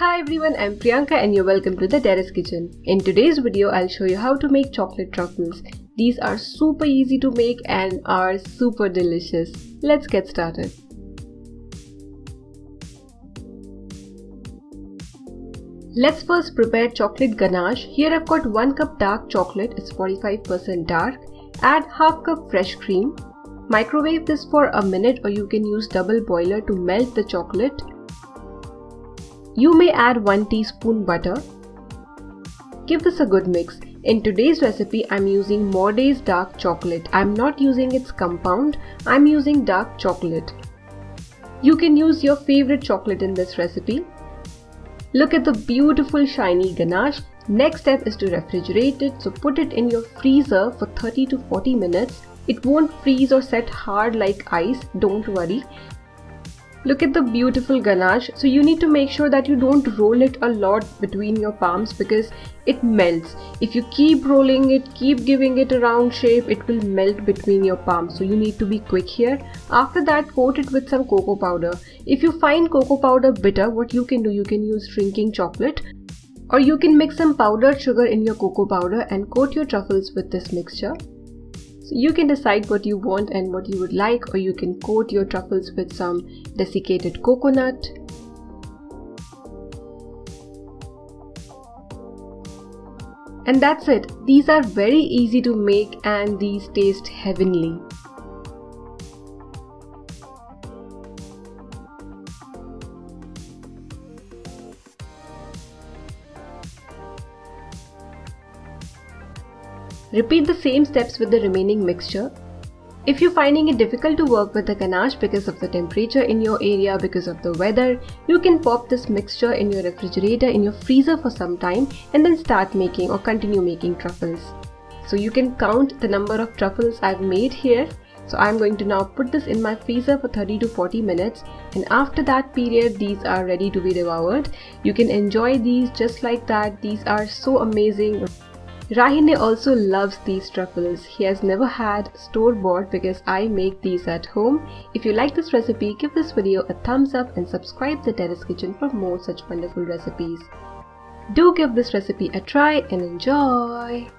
Hi everyone, I'm Priyanka and you're welcome to the Terrace Kitchen. In today's video, I'll show you how to make chocolate truffles. These are super easy to make and are super delicious. Let's get started. Let's first prepare chocolate ganache. Here I've got 1 cup dark chocolate, it's 45% dark. Add half cup fresh cream. Microwave this for a minute or you can use double boiler to melt the chocolate. You may add 1 teaspoon butter. Give this a good mix. In today's recipe, I'm using Mordae's dark chocolate. I'm not using its compound, I'm using dark chocolate. You can use your favorite chocolate in this recipe. Look at the beautiful shiny ganache. Next step is to refrigerate it, so put it in your freezer for 30 to 40 minutes. It won't freeze or set hard like ice, don't worry. Look at the beautiful ganache. So you need to make sure that you don't roll it a lot between your palms because it melts. If you keep rolling it, keep giving it a round shape, it will melt between your palms. So you need to be quick here. After that, coat it with some cocoa powder. If you find cocoa powder bitter, what you can do, you can use shrinking chocolate. Or you can mix some powdered sugar in your cocoa powder and coat your truffles with this mixture. You can decide what you want and what you would like, or you can coat your truffles with some desiccated coconut. And that's it. These are very easy to make and these taste heavenly. Repeat the same steps with the remaining mixture. If you're finding it difficult to work with the ganache because of the temperature in your area, because of the weather, you can pop this mixture in your refrigerator in your freezer for some time and then start making or continue making truffles. So you can count the number of truffles I've made here. So I'm going to now put this in my freezer for 30 to 40 minutes and after that period these are ready to be devoured. You can enjoy these just like that. These are so amazing. Rahine also loves these truffles. He has never had store-bought because I make these at home. If you like this recipe, give this video a thumbs up and subscribe to Terrace Kitchen for more such wonderful recipes. Do give this recipe a try and enjoy!